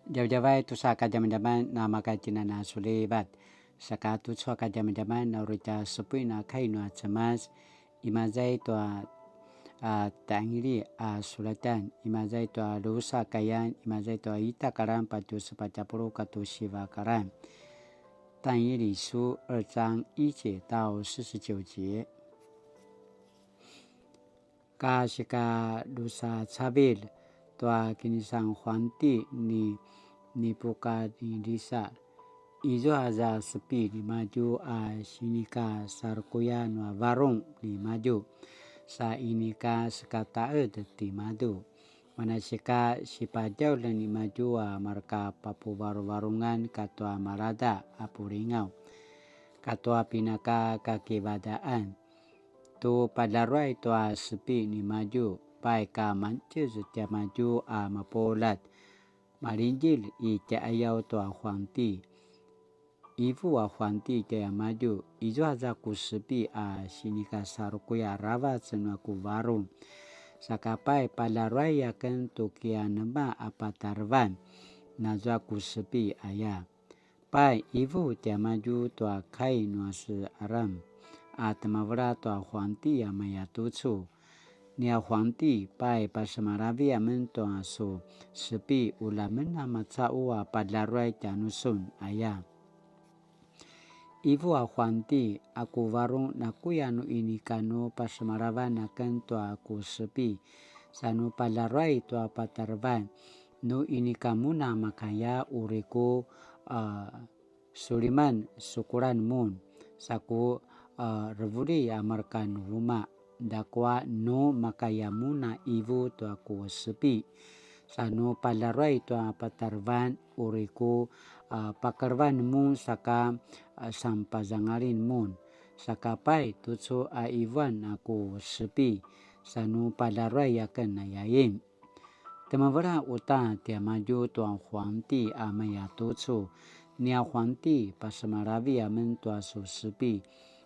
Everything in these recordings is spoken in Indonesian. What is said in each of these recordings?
Jauh-jauh tu sa ka jaman-jaman na maka cina na sulebat. Saka tu sa ka jaman-jaman na urita sepui na kai no cemas. Imazai tu tangiri sulatan. Imazai tu dosa kayan. Imazai tu ita karam patu sepacapuru katu shiva karam. 但以理书2章1节到49节。Kasika dosa cabil tua kinisang Huanti ni puka ni disa. Izo haza sepi ni maju sinika sarkuya no varong ni maju. Sa inika sekata ti maju. Manasika sipajau dan ni maju marka papu varungan katua marada apuringau. Katua pinaka kakibadaan. Tu padarai tua sepi ni maju. Pai ka mancu setiap maju mapolat. Marinjil i ayau tua Huanti. Ibu Huanti kaya maju. Izo haza ku sepi sinika sarukuya rawa senuaku varung. Sakapai padarai akan tu kia nema apatarvan. Nazwa ku sepi ayah. Pai ibu tia maju tua kai nuasa aram. Temavra tua Huanti maya tucu. Nia Huanti pai pasamaravi amen tua so sepi ulamen macau padarai janusun ayah. Ibu Huanti aku varung naku yanu ini kanu pasamaravan akan tua aku sepi. Sanu padarai tua patarvan. Nu ini kamu na makaya uriku Suliman syukuran mun. Saku revuri amarkan rumah. Dakwa no makaya muna ibu tua ku sepi. Sanu padarai tua patarvan uriku pakarvan mun saka sampazangarin mun. Sakapai tucu ivan aku sepi. Sanu padarai akan nayain. Temavara uta tia maju tua Huanti maya tucu. Nia Huanti pasamaravi amen tua su sepi.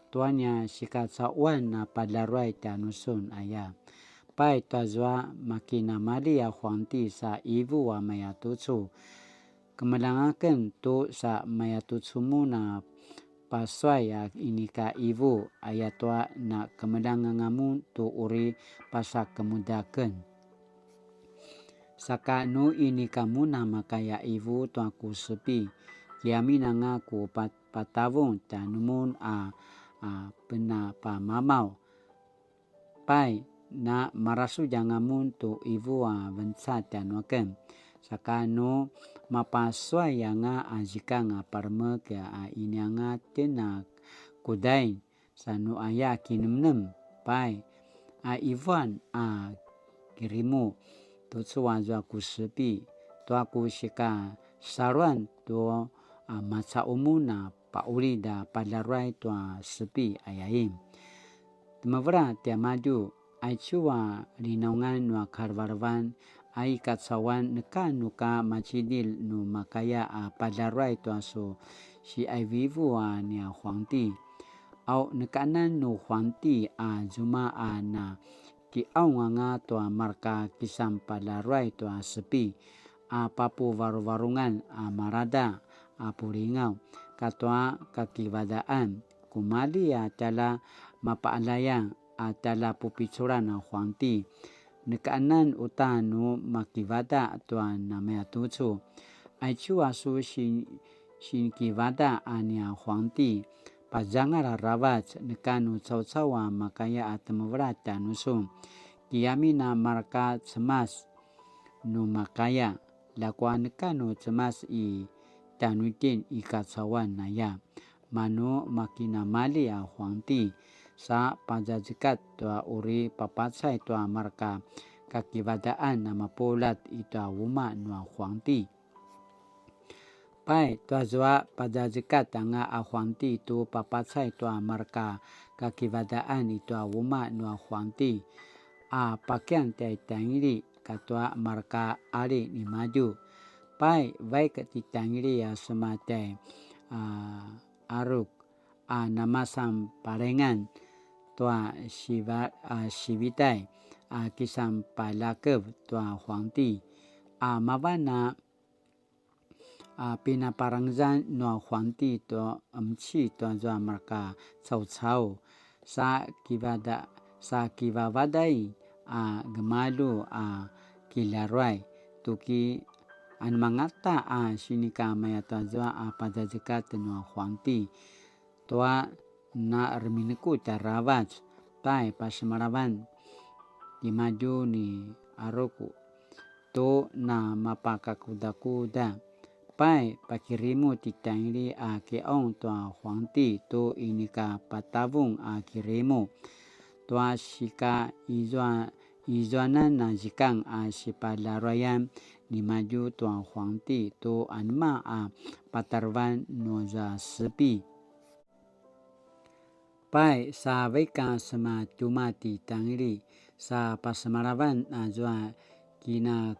Tuanya sikat sawan na padarai tanusun ayah. Pai tazwa makina mali Huanti sa ibu maya tucu. Kemelangakan tu sa maya tucu muna paswai inika ibu ayat tua na kemelangangamu tu uri pasak kemudakan. Saka nu ini kamu na makaya ibu tua ku sepi. Kiami nangaku patavong tanumun pena pamamau. Pai na marasu jangamun tu ibu vensa tanuakan. Saka no mapaswa yanga jika parme ke ini anga tena kudain. Sanu ayah kinemnem. Pai ivan kirimu. Tutsu wazwa ku sepi. Tu aku sika saruan tu masa umuna pauli da padarai tua sepi ayaim. Temavra tia maju aichua linaungan nua karvarvan ai katsawan neka nuka macidil nu makaya padarai tua so si ai vivu nia Huanti. Au nekanan nu Huanti zuma na ki au nga tua marka kisam padarai tua sepi. Papu varungan marada puringau. Katua kakibadaan. Kumali tala mapaalayang tala pupicuran Huanti. Nekaanan utanu makibada tua namaya tucu. Aichua su sinkibada ania Huanti. Pajangar rawat nekanu caw-cawa makaya temavrat tanusum. Kiami na marka cemas nu makaya. Lakwa nekanu cemas tanukin ikatsawan naya. Manu makina mali Huanti. Sa pajajikat tua uri papatsai tua marka kakibadaan nama polat itu wuma nua Huanti. Pai tua zwa pajajikat anga Huanti itu papatsai tua marka kakibadaan itu wuma nua Huanti. Pakaian tangiri katua marka ali ni maju. Pai baik titangiri semate aruk namasam parengan tua sivitai kisam palakeb tua Huanti. Mabana pinaparangzan no皇帝to emci to zwa marka cao cao sa kivavadai gemalu kilaruai tuki mangata sinika maya to zwa pajajikat no 皇帝 toa na reminiku tarawat pai pasemarawan dimaju ni aroku to na mapakakuda-kuda pai pakirimu titangri keong to 皇帝 to inika patavung kirimu toa sika izwanan na jikang sipalarayan ni maju to 皇帝 to anma patarwan no za sepi pai sa veka sema tumati tangri sa pasemarawan zwa kina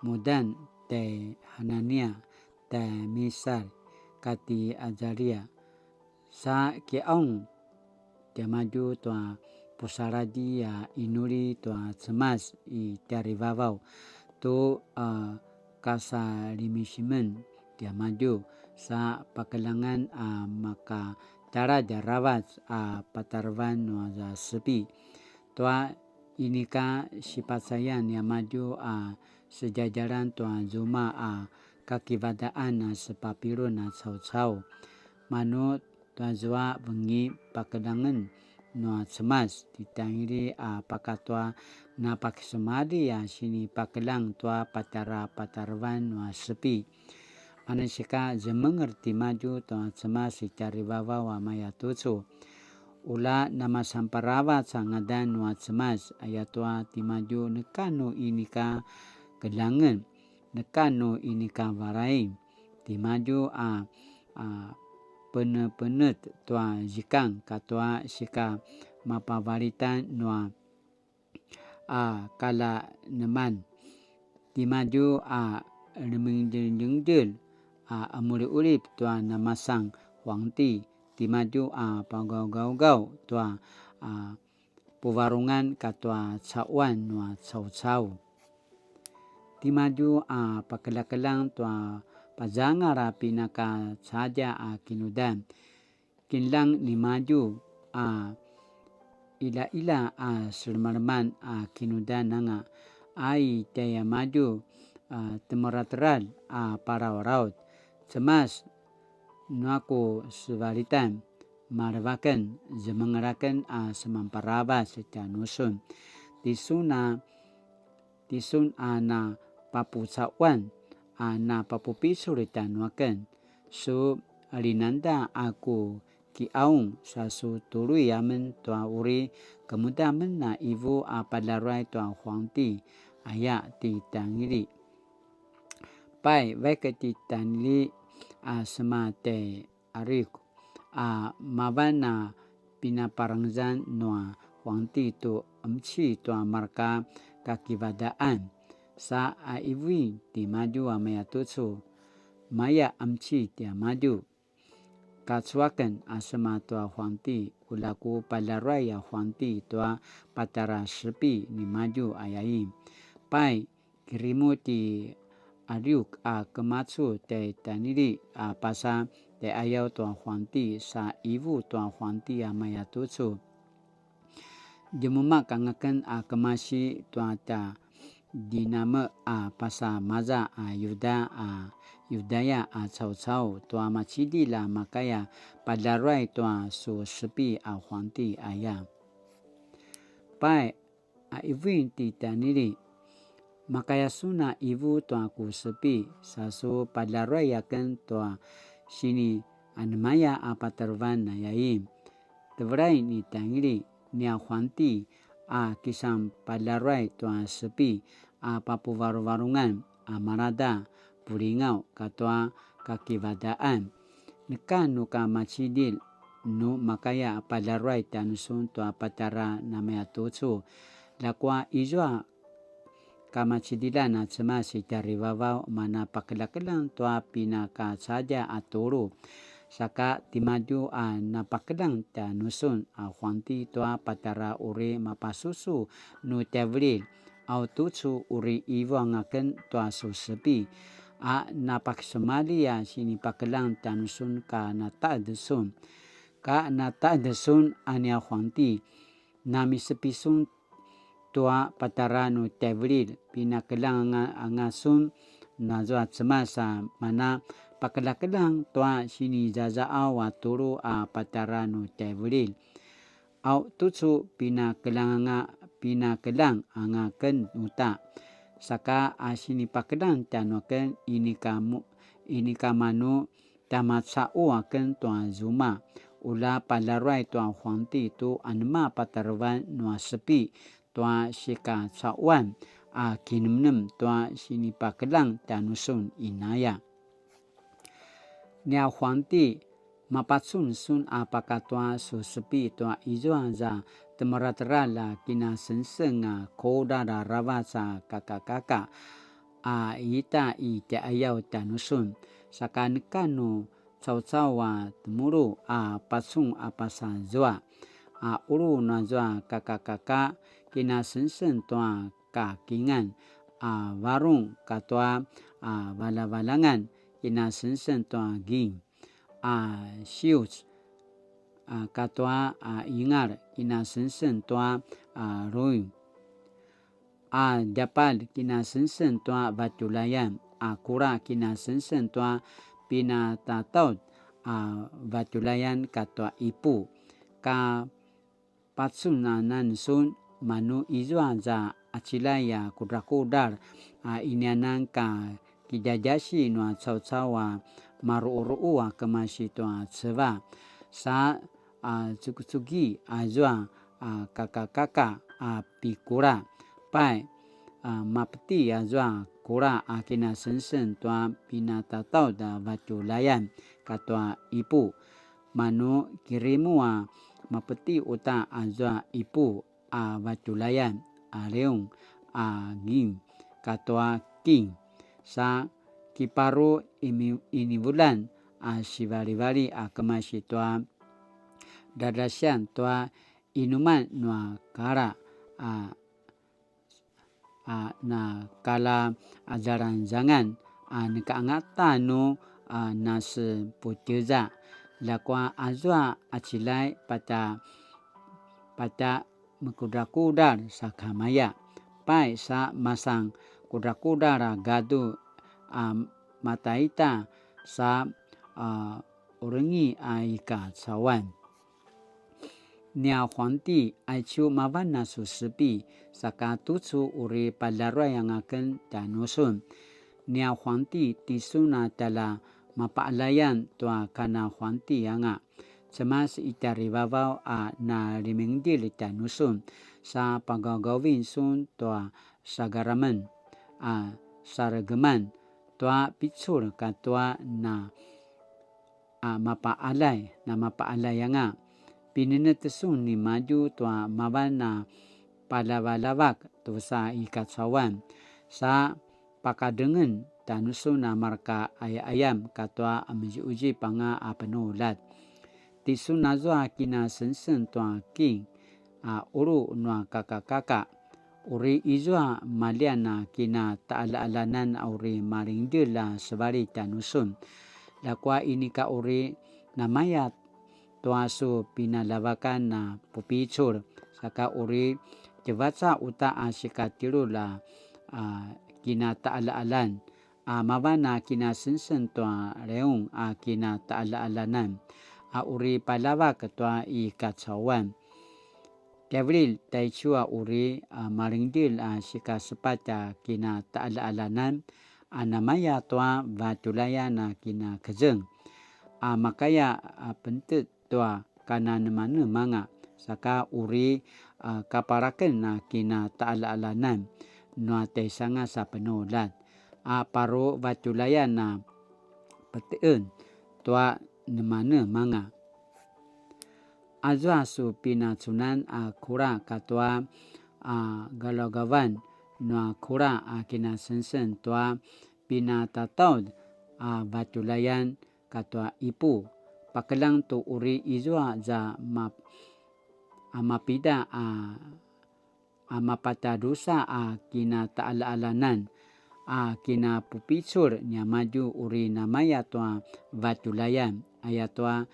mudan te Hanania te Misal kati Azaria sa keong te maju to pusaradi inuri to cemas i tarivavau to kasa limisimen te maju sa pakelangan maka tara jarawat patarwan no za sepi toa inika sipasayan ya maju sejajaran to zuma kakibadaan sepapiro na cao-cao mano to zwa bengi pakedangan no cemas ditangiri pakatwa na pakisemadi sini pakelang to patarwan no sepi anasika jemengerti maju to cemas cari wawa maya tucu ula nama samparawa sangadan no cemas ayatwa timaju nekano inika kedangan nekano inika warai timaju penet to jikang katwa sika mapavaritan no kala neman timaju nemengjel amuri urip to namasang 皇帝 timaju pagau-gau to puwarungan katwa cawan no cao-cao timaju pakela-kelang to pajangara pinaka saja kinudan kinlang ni maju ila selmarman kinudan nanga ai taya maju temoratral para waraut cemas nuaku sebaritan marwakan jemengerakan semamparaba setia nusun tisun na papu cawan na papu pisuritan nuakan so alinanda aku kiaung sasu tului yamen to uri kemudamen na ibu padarai to 皇帝 aya ti tangiri pai veketi tanili semate ariku mabana pinaparangzan no 皇帝 to emci to marka kakibadaan sa iwi ti maju maya tucu maya emci ti maju katswakan sema to 皇帝 ulaku palarai 皇帝 to patara sepi ni maju ayai pai kirimu ti ariuk kematsu te taniri pasa te ayau to 皇帝 sa ibu to 皇帝 maya tucu jemuma kangakan kemasi to ta dinama pasa maza Yudaya cao-cao to macidi la makaya padarai to so sepi 皇帝 aya pai iwin ti taniri makaya suna ibu to aku sepi sasu padarai yakan to sini anmaya patarwan yai tevrai ni tangiri ni 皇帝 kisam padarai to sepi papu warungan marada puringau katwa kakibadaan nekan nuka macidil nu makaya padarai tanusun to patara namaya tucu lakwa izwa kamacidilan cemas cari wawau mana pakela-kelang to pinaka saja aturu saka timaju napakelang tanusun 皇帝 to patara uri mapasusu nu tevril au tucu uri iwa ngaken to su sepi napaksumali sini pakelang tanusun ka nata'desun. Ka nata'desun ania Huangdi nami sepisun tua pataranu tevril pinakelang angasun na zoa cemasa mana pakelakelang tua sini zazaa waturu pataranu tevril. Au tutsu pinakelang angaken uta. Saka sini pakelang tanuaken ini kamanu tamat sa'u aken tua zuma. Ula palaruai tua Huangdi tu anma patarwan nua sepi tua sika sa'uan kinemnem tua sini pakelang tanusun inaya. Nia Huangdi mapatsun sun pakatua su sepi tua izoa za temeratera kina senseng koda da rawasa kakak ita te ayau tanusun. Saka nekanu cau temuru pasung pasa zoa. Uru na zoa kakak kina senseng tua kakingan warung katua bala-balangan kina senseng tua ging. Sius katua ingar kina senseng tua ruing. Dapal kina senseng tua batulayan. Kura kina senseng tua pina tataut batulayan katua ipu. Ka patsunanan sun manu izua za acilaya kudar inianang ka kidajasi nua cau maru'u kemasi tua ceva. Sa cugi azua kakak pikura pai mapeti azua kura kina senseng tua pina tatau da batulayan katua ipu. Manu kirimu mapeti uta azua ipu batulayan leung ging katua king. Sa kiparu ini bulan sibali-bali kemasi tua dadasian tua inuman nua kara na kala ajaran jangan nekaangatanu nase puteza lakwa azwa acilai pada mekudar-kudar sakamaya pai sa masang kudar-kudar gadu mataita sa urengi ika cawan. Nia Huangdi aicu mawana su sepi saka tutsu uri palarua yang akan tanusun. Nia Huangdi tisuna tala mapaalayan tua kana Huangdi yanga. Cemas itari babau na limengdil tanusun sa pagagawin sun tua sagaraman sarageman tua picul katua na mapaalay yanga. Pinenetesun ni maju tua mabana palawalawak tu sa ikatsawan sa pakadengen tanusun marka ayam katua uji panga penulat. Tisun nazwa kina senseng tua king uru nua kakak uri izwa maliana kina taala-alanan uri maringdila sebali tanusun. Lakwa ini ka uri namaya tua su pinalawakan na pupicur saka uri jebaca uta asikatiru kina taala-alan mabana kina senseng tua reung kina taala-alanan uri palawak tua ikatsawan. Tevril taicua uri maringdil sika sepata kina taala-alanan namaya tua batulaya na kina kejeng. Makaya pentet tua kana nemane manga saka uri kaparaken na kina taala-alanan nua teisanga sa penulat paru batulaya na peteen tua nemane manga. Azwa su pinacunan kura katua galagawan nua kura kina senseng tua pina tatau batulayan katua ipu. Pakelang tu uri izwa za mapida mapata dosa kina taala-alanan kina pupicur nya maju uri namaya tua vatulayan ayatua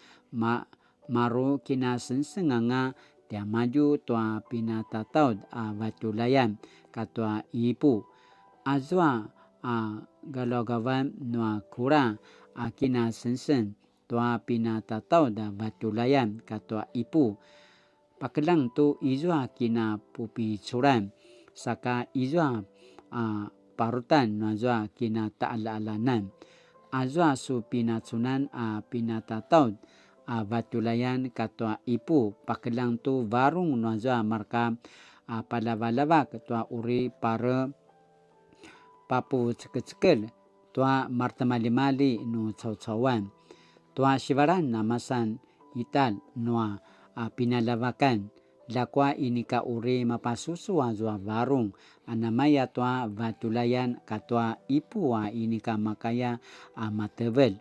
maru kina sensenganga tia maju tua pinatataud vatulayan katua ipu azwa galagavan nua kura kina sensen tua pinatataud vatulayan katua ipu pakelang tu izwa kina pupicuran saka izwa parutan nazwa kina ta'ala-alanan azwa su pinatsunan pinatataud vatulayan katua ipu pakelang tu varung nazwa marka palava-lava katua uri para papu cekel-cekel tua martamali-mali nu caw-cawan tua sivaran namasan ital nua pinalavakan lakwa ini ka uri mapasusu azwa varung anamaya tua vatulayan katua ipu ini ka makaya matebel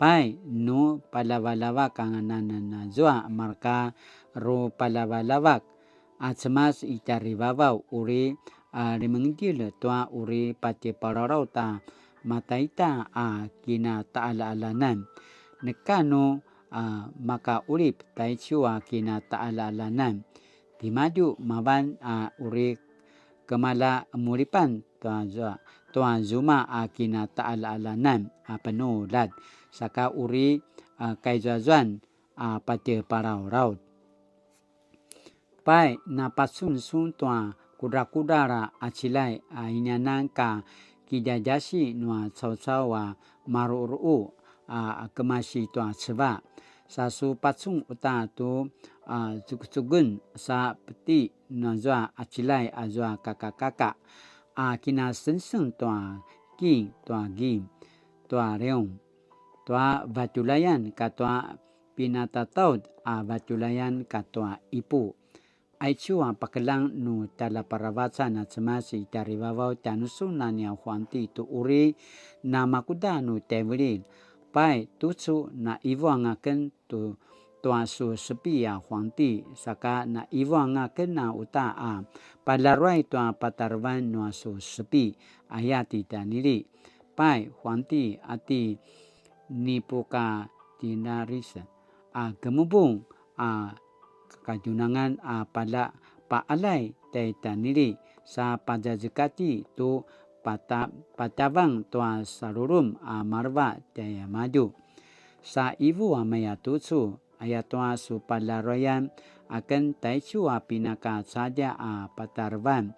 pai nu palava-lava kanganan zwa marka ro palava-lavak cemas itari vavau uri rimengdil tua uri pati pararau ta mataita kina ta'ala-alanan nekano maka urip taicua kina ta'ala-alanan timaju maban uri kemala muripan tua zuma kina ta'ala-alanan penulat saka uri kaizazuan pati parau-raut pai napasun-sun tua kuda-kudara acilai inyanan ka kijajasi nua caw-cawa maru-ru kemasi tua seba sasu patsung uta tu cugun sa peti nazwa acilai azwa kakak-kakak kina senseng tua ki tua gi tua reong tua vatulayan katua pinatataud vatulayan katua ipu aichua pakelang nu tala paravasa na cemasi dari vavau tanusunan yang huanti tu uri na makuda nu tevril pai tucu na iwangaken tu tua su sepi huanti saka na iwangaken na uta palaruai tua patarvan nu su sepi ayati taniri pai huanti ati nipuka tinarisa gemubung kajunangan pala paalai taitaniri sa pajajekati tu patavang tua sarurum marva daya maju sa ibu maya tucu ayatua su palaroyan akan taicu pinaka saja patarvan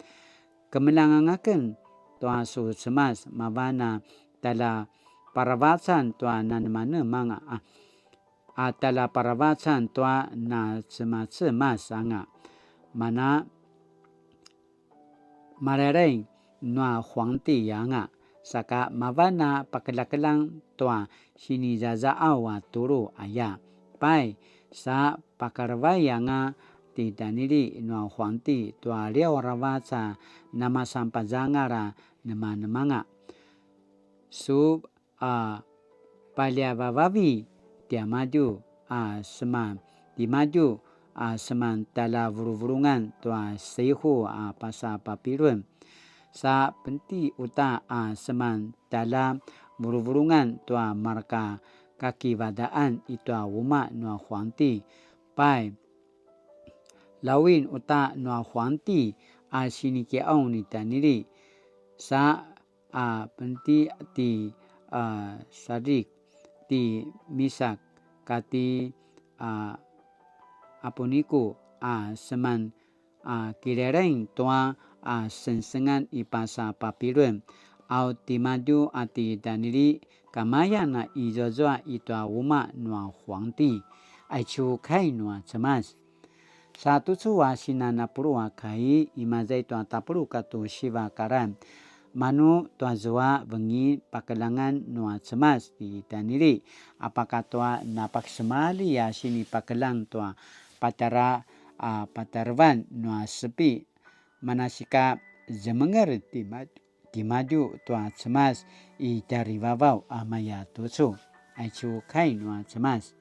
kemelangan akan tua su semas mavana tala paravasan tua nanmane manga tala paravasan tua na semas anga mana marereng nua huangti yanga saka mavana pakelang tua sini zaza awa turu aya pai sa pakarvai yanga ti daniri nua huangti tua liao ravasa nama sampazangara nema-nemanga su palia vavavi dia maju seman di maju seman tala vuru-vurungan tua seihu pasa papirun sa penti uta seman tala vuru-vurungan tua marka kaki vadaan itu wuma nua huanti pai lawin uta nua huanti sini kiau ni taniri sa penti ti sadik ti misak kati apuniku seman kirereng tua sensengan ipasa papirun au timaju ati daniri kamaya na izozoa itua wuma nua huangti aichu kai nua cemas satu cuwa sinana purua kai imazai tua tapuru katu shiva karan manu tua zoa bengi pakelangan nua cemas di daniri apakah tua napak semali sini pakelang tua patara patarvan nua sepi manasika zemenger di maju tua cemas dari vavau amaya tusu aicu kai nua cemas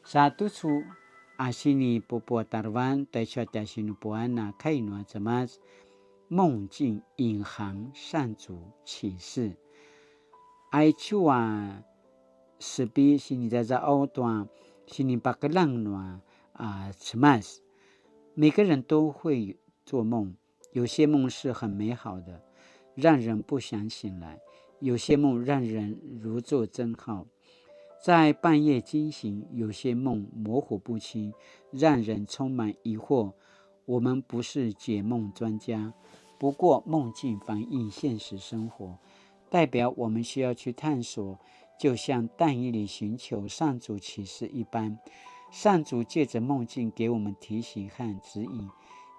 satu su asini popo tarvan taisha tasinu puana kai nua cemas 梦境隐含上主启示。爱手是比是你在这奥段是你把个浪暖cemas。每个人都会做梦，有些梦是很美好的，让人不想醒来；有些梦让人如坐针梢，在半夜惊醒；有些梦模糊不清，让人充满疑惑。我们不是解梦专家，不过梦境反映现实生活，代表我们需要去探索，就像但以理寻求上主启示一般。上主借着梦境给我们提醒和指引，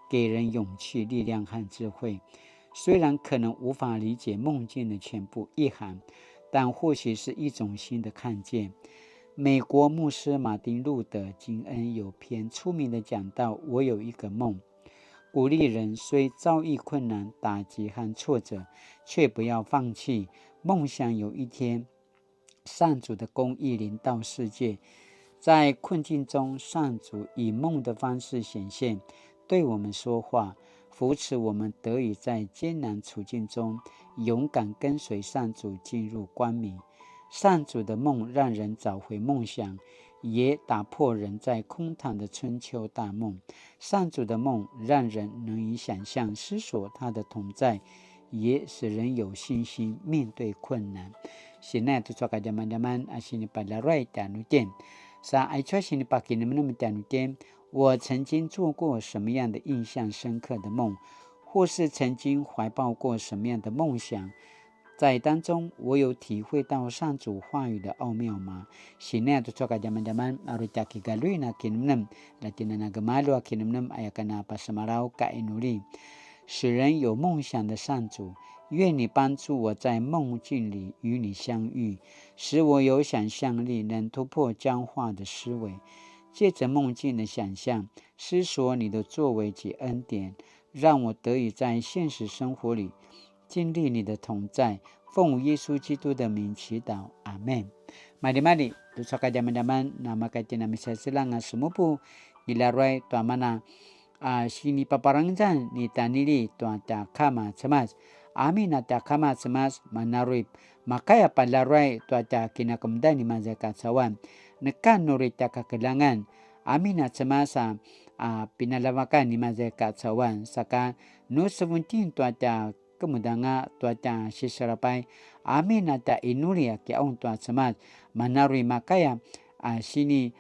给人勇气、力量和智慧。虽然可能无法理解梦境的全部意涵，但或许是一种新的看见。美国牧师马丁·路德·金恩有篇出名的讲道：我有一个梦，鼓励人虽遭遇困难、打击和挫折，却不要放弃。梦想有一天，上主的公义临到世界。在困境中，上主以梦的方式显现，对我们说话，扶持我们得以在艰难处境中勇敢跟随上主进入光明。上主的梦让人找回梦想，也打破人在空堂的春秋大梦。上主的梦让人能以想象思索他的同在，也使人有信心面对困难。Sina tu soka zaman-zaman asini pada roy tanutin。Sa ai cho sini paki nemen tanutin。我曾经做过什么样的印象深刻的梦，或是曾经怀抱过什么样的梦想？在当中，我有体会到上主话语的奥妙吗？Sina tu soka zaman-zaman arutaki galui na kinemnem latina na gemalu kinemnem ayakana pasamarau ka inuli。使人有梦想的上主，愿你帮助我在梦境里与你相遇，使我有想象力，能突破僵化的思维。借着梦境的想象，思索你的作为及恩典，让我得以在现实生活里经历你的同在。奉耶稣基督的名祈祷，阿们。Mari-mari, dosa ka daman-daman na makaitin na misa sila nga sumupo, ilaroy tuamana sini paparangjan ni tanili tuata kama cemas. Amin ata kama cemas manarip. Makaya palaroy tuata kinakumdan ni mazakasawan. Nekan nurita kakelangan. Amin at semasa pinalamakan ni mazakasawan. Saka no 17 tuata kemudanga tuata sisarapai. Amin ata inulia kiaung tuat semas. Manarip makaya sini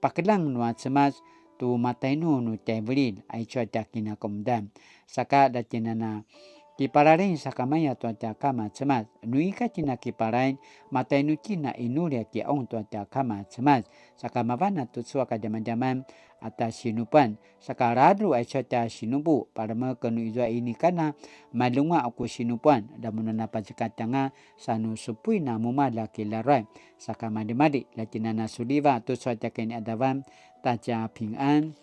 pakelang nuat semas. Tu matainu nu tevelil ai cuaca kina komdan saka datinana kipararin sakamaya tuaca kama cemas nuika tina kiparain matainu kina inulia ki ong tuaca kama cemas saka mavana tutsua ka jaman-jaman atas sinupan saka radu ai cuaca sinupu para mekenu izua ini kana malunga aku sinupan dan menapa cekatanga sanu supui na mumala kilarai saka madi-madi latinana suliva tutsua ca kini adavan大家平安。